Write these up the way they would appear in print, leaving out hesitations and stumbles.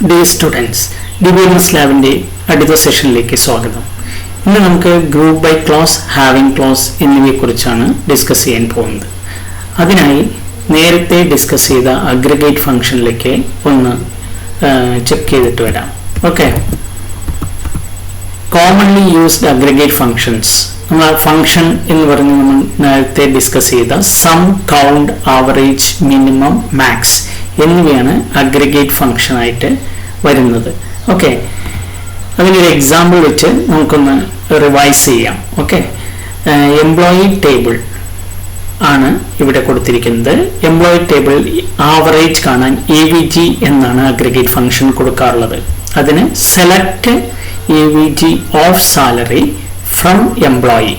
Dear students, DBMS ലാബിൻ്റെ അടുത്ത സെഷനിലേക്ക് സ്വാഗതം. ഇന്ന് നമുക്ക് group by clause, having clause എന്നിവയെക്കുറിച്ചാണ് ഡിസ്കസ് ചെയ്യാൻ പോകുന്നത്. അതിനായി നേരത്തെ ഡിസ്കസ് ചെയ്ത അഗ്രിഗേറ്റ് ഫംഗ്ഷനിലേക്ക് ഒന്ന് ചെക്ക് ചെയ്തിട്ട് വരാം. Okay, commonly used aggregate functions. നമ്മൾ ഫംഗ്ഷൻ എന്ന് പറഞ്ഞ് നമ്മൾ നേരത്തെ ഡിസ്കസ് ചെയ്ത sum, count, average, minimum, max എന്നിവയാണ് അഗ്രിഗേറ്റ് ഫംഗ്ഷൻ ആയിട്ട് വരുന്നത്. ഓക്കെ, അതിനൊരു എക്സാമ്പിൾ വെച്ച് നമുക്കൊന്ന് റിവൈസ് ചെയ്യാം. ഓക്കെ, എംപ്ലോയി ടേബിൾ ആണ് ഇവിടെ കൊടുത്തിരിക്കുന്നത്. എംപ്ലോയി ടേബിൾ ആവറേജ് കാണാൻ AVG എന്നാണ് അഗ്രിഗേറ്റ് ഫംഗ്ഷൻ കൊടുക്കാറുള്ളത്. അതിന് select AVG of salary from employee.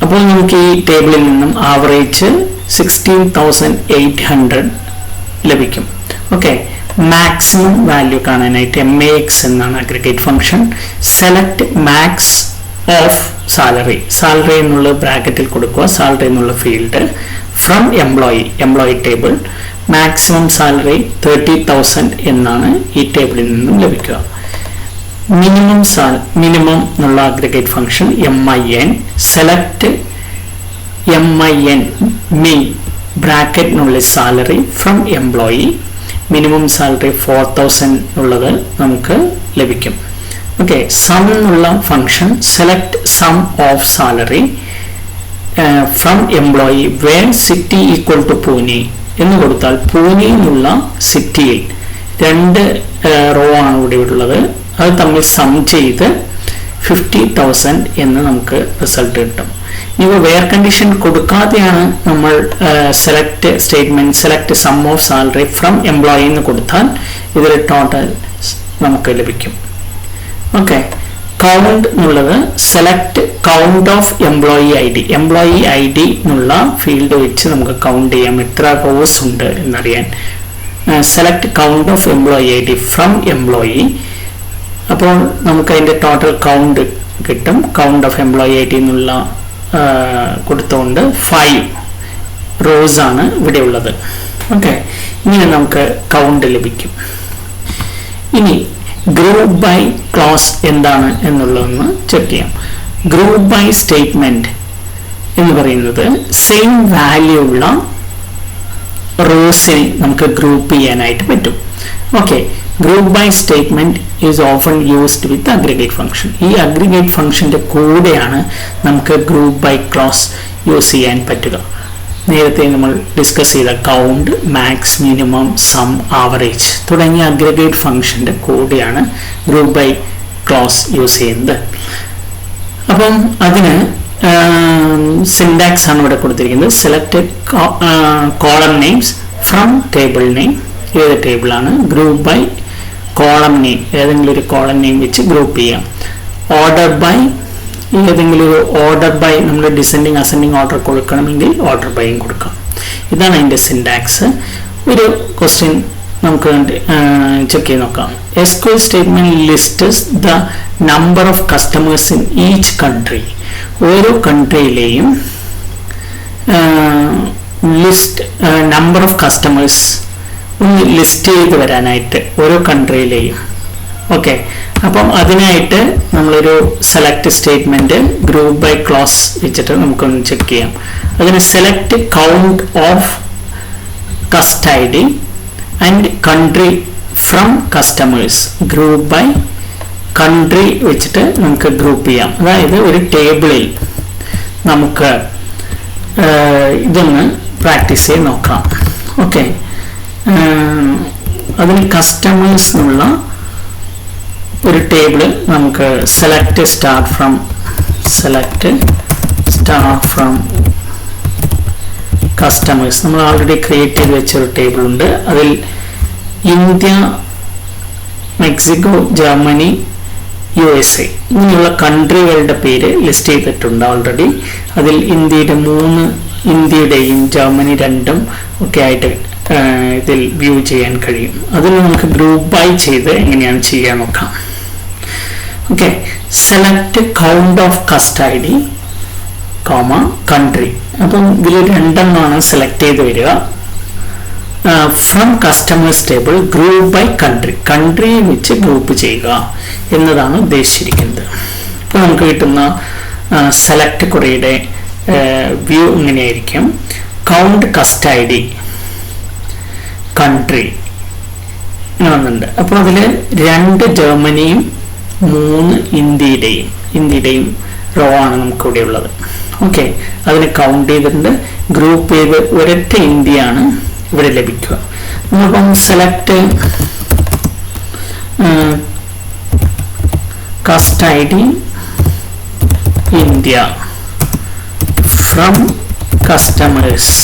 അപ്പോൾ നമുക്ക് ഈ ടേബിളിൽ നിന്നും ആവറേജ് 16,800 ലഭിക്കും. ഓക്കെ, മാക്സിമം വാല്യൂ കാണാനായിട്ട് MAX എന്നാണ് aggregate function. Select max of salary, salary എന്നുള്ള ബ്രാക്കറ്റിൽ കൊടുക്കുക, സാലറി എന്നുള്ള field, from employee table. Maximum salary 30,000 എന്നാണ് ഈ ടേബിളിൽ നിന്നും ലഭിക്കുക. മിനിമം എന്നുള്ള aggregate function MIN. Select MIN min ബ്രാക്കറ്റിനുള്ളിൽ salary from employee. Minimum salary 4,000 ഉള്ളത് നമുക്ക് ലഭിക്കും. ഓക്കെ, സം എന്നുള്ള function select sum of salary from employee where city equal to Pune എന്ന് കൊടുത്താൽ പൂനെ എന്നുള്ള സിറ്റിയിൽ രണ്ട് റോ ആണ് ഇവിടെ ഉള്ളത്. അത് തമ്മിൽ സം ചെയ്ത് 50,000 എന്ന് നമുക്ക് റിസൾട്ട് കിട്ടും. ഇപ്പോൾ വേർ കണ്ടീഷൻ കൊടുക്കാതെയാണ് നമ്മൾ select statement select sum of salary from employee എന്ന് കൊടുത്താൽ ഇതിൽ ടോട്ടൽ നമുക്ക് ലഭിക്കും. ഓക്കെ, കൗണ്ട് എന്നുള്ളത് select count of employee I D എന്നുള്ള ഫീൽഡ് വെച്ച് നമുക്ക് കൗണ്ട് ചെയ്യാം എത്ര റോസ് ഉണ്ട് എന്നറിയാൻ. Select count of employee ID from employee. അപ്പോൾ നമുക്ക് അതിൻ്റെ ടോട്ടൽ കൗണ്ട് കിട്ടും. കൗണ്ട് ഓഫ് എംപ്ലോയി ID എന്നുള്ള കൊടുത്തുകൊണ്ട് 5 റോസ് ആണ് ഇവിടെ ഉള്ളത്. ഓക്കെ, ഇങ്ങനെ നമുക്ക് കൗണ്ട് ലഭിക്കും. ഇനി ഗ്രൂപ്പ് ബൈ ക്ലോസ് എന്താണ് എന്നുള്ളതൊന്ന് ചെക്ക് ചെയ്യാം. ഗ്രൂപ്പ് ബൈ സ്റ്റേറ്റ്മെന്റ് എന്ന് പറയുന്നത് സെയിം വാല്യൂ ഉള്ള റോസിനെ നമുക്ക് ഗ്രൂപ്പ് ചെയ്യാനായിട്ട് പറ്റും. Okay, group by statement is often used with aggregate function. ഈ അഗ്രിഗേറ്റ് ഫംഗ്ഷന്റെ കൂടെയാണ് നമുക്ക് ഗ്രൂപ്പ് ബൈ ക്ലോസ് യൂസ് ചെയ്യാൻ പറ്റുക. നേരത്തെ നമ്മൾ ഡിസ്കസ് ചെയ്ത count, max, minimum, sum, average തുടങ്ങിയ അഗ്രിഗേറ്റ് ഫംഗ്ഷന്റെ കൂടെയാണ് ഗ്രൂപ്പ് ബൈ ക്ലോസ് യൂസ് ചെയ്യുന്നത്. അപ്പം അതിന് സിൻടാക്സ് ആണ് ഇവിടെ കൊടുത്തിരിക്കുന്നത്. Select column names from table name. ഏത് ടേബിളാണ്? ഗ്രൂപ്പ് ബൈ കോളം നെയിം, ഏതെങ്കിലും ഒരു കോളം നെയിം വെച്ച് ഗ്രൂപ്പ് ചെയ്യാം. ഓർഡർ ബൈ, ഏതെങ്കിലും ഒരു ഓർഡർ ബൈ നമ്മൾ ഡിസെൻഡിങ് അസെൻഡിങ് ഓർഡർ കൊടുക്കണമെങ്കിൽ ഓർഡർ ബൈയും കൊടുക്കാം. ഇതാണ് അതിൻ്റെ സിൻടാക്സ്. ഒരു ക്വസ്റ്റ്യൻ നമുക്ക് ചെക്ക് ചെയ്ത് നോക്കാം. SQL statement lists the number of customers in each country. ഓരോ കൺട്രിയിലെയും ലിസ്റ്റ് നമ്പർ ഓഫ് കസ്റ്റമേഴ്സ് ഒന്ന് ലിസ്റ്റ് ചെയ്ത് വരാനായിട്ട് ഓരോ കൺട്രിയിലെയും. ഓക്കെ, അപ്പം അതിനായിട്ട് നമ്മളൊരു select statement group by clause വെച്ചിട്ട് നമുക്കൊന്ന് ചെക്ക് ചെയ്യാം. അതിന് select count of cust ID and country from customers. Group by country വെച്ചിട്ട് നമുക്ക് ഗ്രൂപ്പ് ചെയ്യാം. അതായത് ഒരു ടേബിളിൽ നമുക്ക് ഇതൊന്ന് പ്രാക്ടീസ് ചെയ്ത് നോക്കാം. ഓക്കെ, അതിന് കസ്റ്റമേഴ്സ് എന്നുള്ള ഒരു ടേബിൾ നമുക്ക് സെലക്ട് സ്റ്റാർ ഫ്രം കസ്റ്റമേഴ്സ് നമ്മൾ ഓൾറെഡി ക്രിയേറ്റ് ചെയ്ത് വെച്ചൊരു ടേബിൾ ഉണ്ട്. അതിൽ ഇന്ത്യ, മെക്സിക്കോ, ജർമ്മനി, USA ഇങ്ങനെയുള്ള കൺട്രികളുടെ പേര് ലിസ്റ്റ് ചെയ്തിട്ടുണ്ട് ഓൾറെഡി. അതിൽ ഇന്ത്യയുടെയും ജർമ്മനി 2 ഒക്കെ ആയിട്ട് ഇതിൽ വ്യൂ ചെയ്യാൻ കഴിയും. അതിൽ നമുക്ക് ഗ്രൂപ്പ് ബൈ ചെയ്ത് എങ്ങനെയാണ് ചെയ്യാൻ നോക്കാം. Okay, select count of cust ID, country. അപ്പം ഇതിൽ 2 സെലക്ട് ചെയ്ത് വരിക. From customers table group by country, കൺട്രിയെ വെച്ച് ഗ്രൂപ്പ് ചെയ്യുക എന്നതാണ് ഉദ്ദേശിച്ചിരിക്കുന്നത്. ഇപ്പോൾ നമുക്ക് കിട്ടുന്ന സെലക്ട് ക്വറിയുടെ വ്യൂ ഇങ്ങനെയായിരിക്കും. Count cust I D country വന്നിട്ടുണ്ട്. അപ്പോൾ അതിൽ 2 ജർമ്മനിയും 3 ഇന്ത്യയുടെയും റോ ആണ് നമുക്കിവിടെ ഉള്ളത്. ഓക്കെ, അതിന് കൗണ്ട് ചെയ്തിട്ടുണ്ട്, ഗ്രൂപ്പ് ചെയ്ത് ഒരൊറ്റ ഇന്ത്യയാണ് ഇവിടെ ലഭിക്കുക. നമ്മളിപ്പം select cust I D India from customers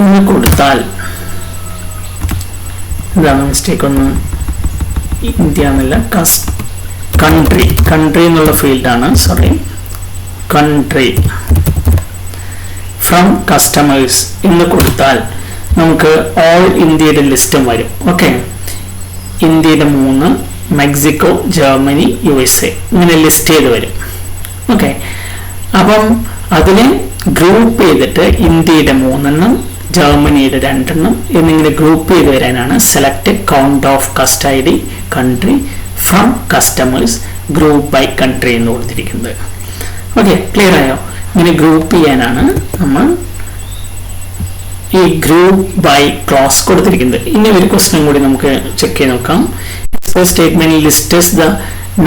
എന്ന് കൊടുത്താൽ, ഇതാണ് മിസ്റ്റേക്ക്, ഒന്ന് ഇന്ത്യ എന്നല്ല കൺട്രി എന്നുള്ള ഫീൽഡാണ്, സോറി, കൺട്രി ഫ്രം കസ്റ്റമേഴ്സ് എന്ന് കൊടുത്താൽ നമുക്ക് ഓൾ ഇന്ത്യയുടെ ലിസ്റ്റും വരും. ഓക്കെ, ഇന്ത്യയുടെ 3, മെക്സിക്കോ, ജർമ്മനി, USA ഇങ്ങനെ ലിസ്റ്റ് ചെയ്ത് വരും. ഓക്കെ, അപ്പം അതിനെ ഗ്രൂപ്പ് ചെയ്തിട്ട് ഇന്ത്യയുടെ 3 ജർമ്മനിയുടെ 2 എന്നിങ്ങനെ ഗ്രൂപ്പ് ചെയ്ത് വരാനാണ് select count of cust I D country from customers group by country എന്ന് കൊടുത്തിരിക്കുന്നത്. ഓക്കെ, ക്ലിയർ ആയോ? ഇങ്ങനെ ഗ്രൂപ്പ് ചെയ്യാനാണ് നമ്മൾ ഈ ഗ്രൂപ്പ് ബൈ ക്ലോസ് കൊടുത്തിരിക്കുന്നത്. ഇനി ഒരു ക്വസ്റ്റ്യൻ കൂടി നമുക്ക് ചെക്ക് ചെയ്ത് നോക്കാം. Statement lists the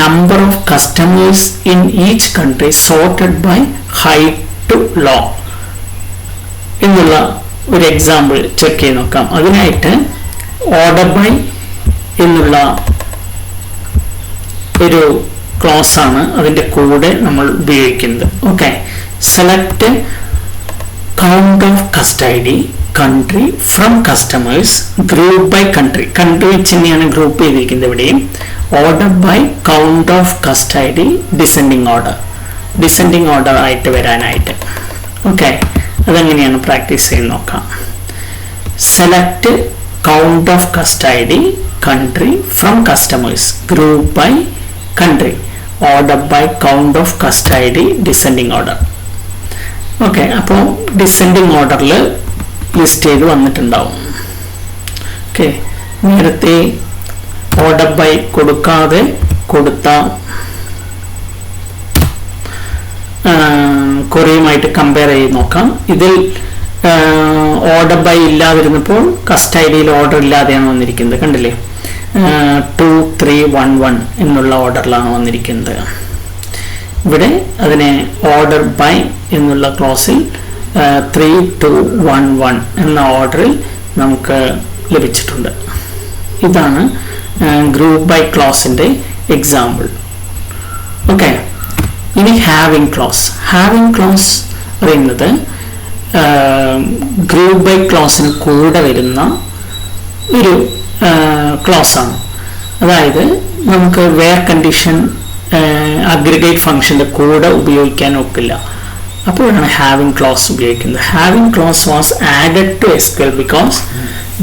number of customers in each country sorted by high to low എന്നുള്ള ഒരു എക്സാമ്പിൾ ചെക്ക് ചെയ്ത് നോക്കാം. അതിനായിട്ട് ഓർഡർ ബൈ എന്നുള്ള ഒരു ക്ലോസ് ആണ് അതിന്റെ കൂടെ നമ്മൾ ഉപയോഗിക്കുന്നത്. Okay, select count of cust I D country from customers group by country, country വെച്ച് തന്നെയാണ് ഗ്രൂപ്പ് ചെയ്തിരിക്കുന്നത് ഇവിടെയും. Order by count of cust I D descending order ആയിട്ട് വരാനായിട്ട്. ഓക്കെ, അതെങ്ങനെയാണ് പ്രാക്ടീസ് ചെയ്ത് നോക്കാം. Select count of cust I D country from customers group by country order by count of cust I D descending order. Okay, അപ്പോൾ descending ഓർഡറിൽ list ചെയ്ത് വന്നിട്ടുണ്ടാവും. Okay, നേരത്തെ ഓർഡർ ബൈ കൊടുക്കാതെ കൊടുത്ത കൊറിയുമായിട്ട് കമ്പയർ ചെയ്ത് നോക്കാം. ഇതിൽ ഓർഡർ ബൈ ഇല്ലാതിരുന്നപ്പോൾ കസ്റ്റ് ഐ ഡിയിൽ ഓർഡർ ഇല്ലാതെയാണ് വന്നിരിക്കുന്നത്, കണ്ടില്ലേ? 2311 എന്നുള്ള ഓർഡറിലാണ് വന്നിരിക്കുന്നത്. ഇവിടെ അതിനെ ഓർഡർ ബൈ എന്നുള്ള ക്ലോസിൽ 3211 എന്ന ഓർഡറിൽ നമുക്ക് ലഭിച്ചിട്ടുണ്ട്. ഇതാണ് ഗ്രൂപ്പ് ബൈ ക്ലോസിന്റെ എക്സാമ്പിൾ. ഓക്കെ, ഇനി ഹാവിംഗ് ക്ലോസ് പറയുന്നത് ഗ്രൂപ്പ് ബൈ ക്ലോസിന് കൂടെ വരുന്ന ഒരു ക്ലോസ് ആണ്. അതായത് നമുക്ക് വേർ കണ്ടീഷൻ അഗ്രിഗേറ്റ് ഫംഗ്ഷന്റെ കൂടെ ഉപയോഗിക്കാൻ ഒക്കില്ല, അപ്പോഴാണ് ഹാവിംഗ് ക്ലോസ് ഉപയോഗിക്കുന്നത്. Having clause was added to SQL because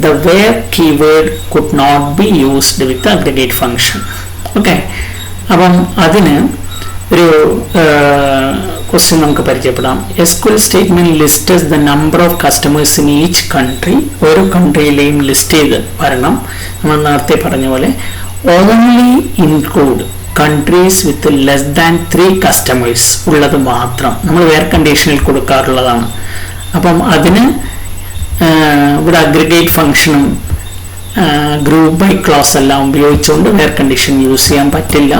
the where keyword could not be used with the aggregate function. Okay, അപ്പം അതിന് ഒരു ക്വസ്റ്റ്യൻ നമുക്ക് പരിചയപ്പെടാം. SQL statement lists the number of customers in each country. ഓരോ കൺട്രിയിലെയും list ചെയ്ത് വരണം. നമ്മൾ നേരത്തെ പറഞ്ഞ പോലെ only include countries with less than 3 customers ഉള്ളത് മാത്രം നമ്മൾ വേർ കണ്ടീഷനിൽ കൊടുക്കാറുള്ളതാണ്. അപ്പം അതിന് ഇവിടെ അഗ്രിഗേറ്റ് ഫംഗ്ഷനും ഗ്രൂപ്പ് ബൈ ക്ലോസ് എല്ലാം ഉപയോഗിച്ചുകൊണ്ട് വേർ കണ്ടീഷൻ യൂസ് ചെയ്യാൻ പറ്റില്ല.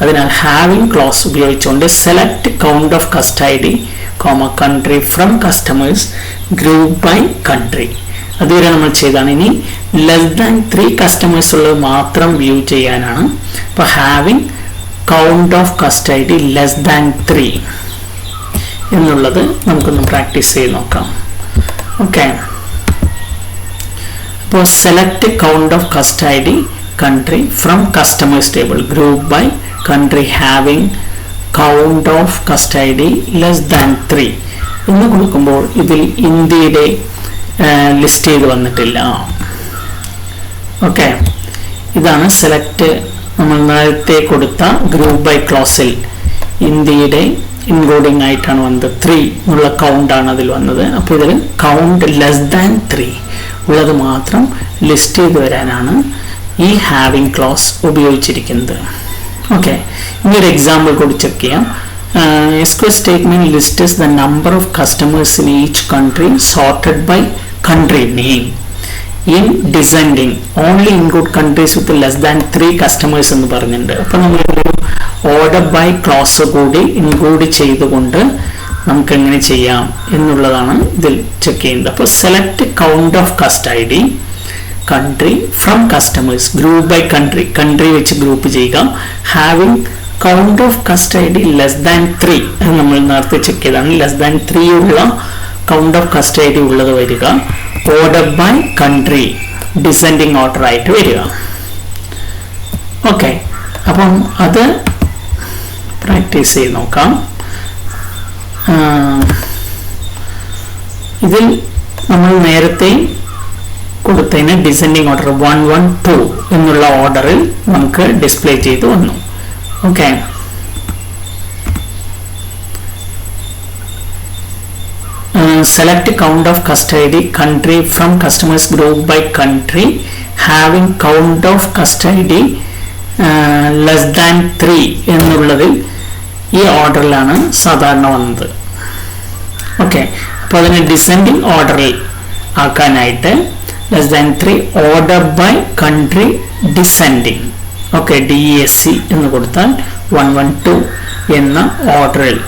അതിനാൽ ഹാവിംഗ് ക്ലോസ് ഉപയോഗിച്ചുകൊണ്ട് select count of cust I D country from customers group by country അതുവരെ നമ്മൾ ചെയ്താണ്. ഇനി ലെസ് ദാൻ 3 കസ്റ്റമേഴ്സ് ഉള്ളത് മാത്രം വ്യൂ ചെയ്യാനാണ്. അപ്പോൾ having count of cust I D less than 3 എന്നുള്ളത് നമുക്കൊന്ന് പ്രാക്ടീസ് ചെയ്ത് നോക്കാം. ഓക്കെ, അപ്പോൾ select count of cust I D country from customers table group by country having count of cust I D less than 3 എന്ന് കൊടുക്കുമ്പോൾ ഇതിൽ ഇന്ത്യയുടെ list ചെയ്ത് വന്നിട്ടില്ല. ഓക്കെ, ഇതാണ് സെലക്ട് നമ്മൾ നേരത്തെ കൊടുത്ത ഗ്രൂപ്പ് ബൈ ക്ലോസിൽ ഇന്ത്യയുടെ ഇൻക്ലൂഡിംഗ് ആയിട്ടാണ് വന്നത്. 3 എന്നുള്ള കൗണ്ടാണ് അതിൽ വന്നത്. അപ്പോൾ ഇതിൽ കൗണ്ട് ലെസ് ദാൻ 3 ഉള്ളത് മാത്രം ലിസ്റ്റ് ചെയ്ത് വരാനാണ് ഈ ഹാവിങ് ക്ലോസ് ഉപയോഗിച്ചിരിക്കുന്നത്. ഓക്കെ, ഇനി ഒരു എക്സാമ്പിൾ കൂടി ചെക്ക് ചെയ്യാം. SQL statement lists the number of customers in each country sorted by country name. In descending, only include countries with less than 3 customers എന്ന് പറഞ്ഞിട്ടുണ്ട്. അപ്പോൾ നമ്മളൊരു ഓർഡർ ബൈ ക്ലോസ് കൂടി ഇൻക്ലൂഡ് ചെയ്തുകൊണ്ട് നമുക്ക് എങ്ങനെ ചെയ്യാം എന്നുള്ളതാണ് ഇതിൽ ചെക്ക് ചെയ്യുന്നത്. അപ്പോൾ select count of cust I D country from customers, group by country, country വെച്ച് ഗ്രൂപ്പ് ചെയ്യുക. Having count of cust I D less than 3 നമ്മൾ നേരത്തെ ചെക്ക് ചെയ്താണ്. ലെസ് ദാൻ 3 ഉള്ള count of cust I D ഉള്ളത് വരിക. Order by country descending order ആയിട്ട് വരിക. ഓക്കെ, അപ്പം അത് പ്രാക്ടീസ് ചെയ്ത് നോക്കാം. ഇതിൽ നമ്മൾ നേരത്തെ കൊടുത്തതിന് ഡിസെൻഡിങ് ഓർഡർ 1 1 2 എന്നുള്ള ഓർഡറിൽ നമുക്ക് ഡിസ്പ്ലേ ചെയ്ത് വന്നു. Okay, select count of cust ID country from customers group by country having count of cust ID less than 3 എന്നുള്ളതിൽ ഈ ഓർഡറിലാണ് സാധാരണ വന്നത്. ഓക്കെ, അപ്പോൾ അതിന് ഡിസെൻഡിങ് ഓർഡറിൽ ആക്കാനായിട്ട് less than 3 order by country descending, okay, DESC എന്ന് കൊടുത്താൽ 1 1 2 എന്ന ഓർഡറിൽ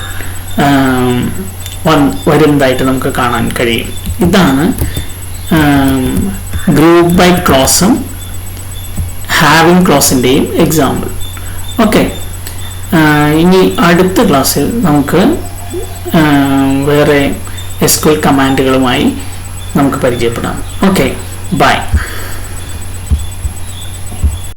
വരുന്നതായിട്ട് നമുക്ക് കാണാൻ കഴിയും. ഇതാണ് ഗ്രൂപ്പ് ബൈ ക്ലോസും ഹാവിങ് ക്ലോസിൻ്റെയും എക്സാമ്പിൾ. ഓക്കെ, ഇനി അടുത്ത ക്ലാസ്സിൽ നമുക്ക് വേറെ SQL കമാൻഡുകളുമായി നമുക്ക് പരിചയപ്പെടാം. Okay, by.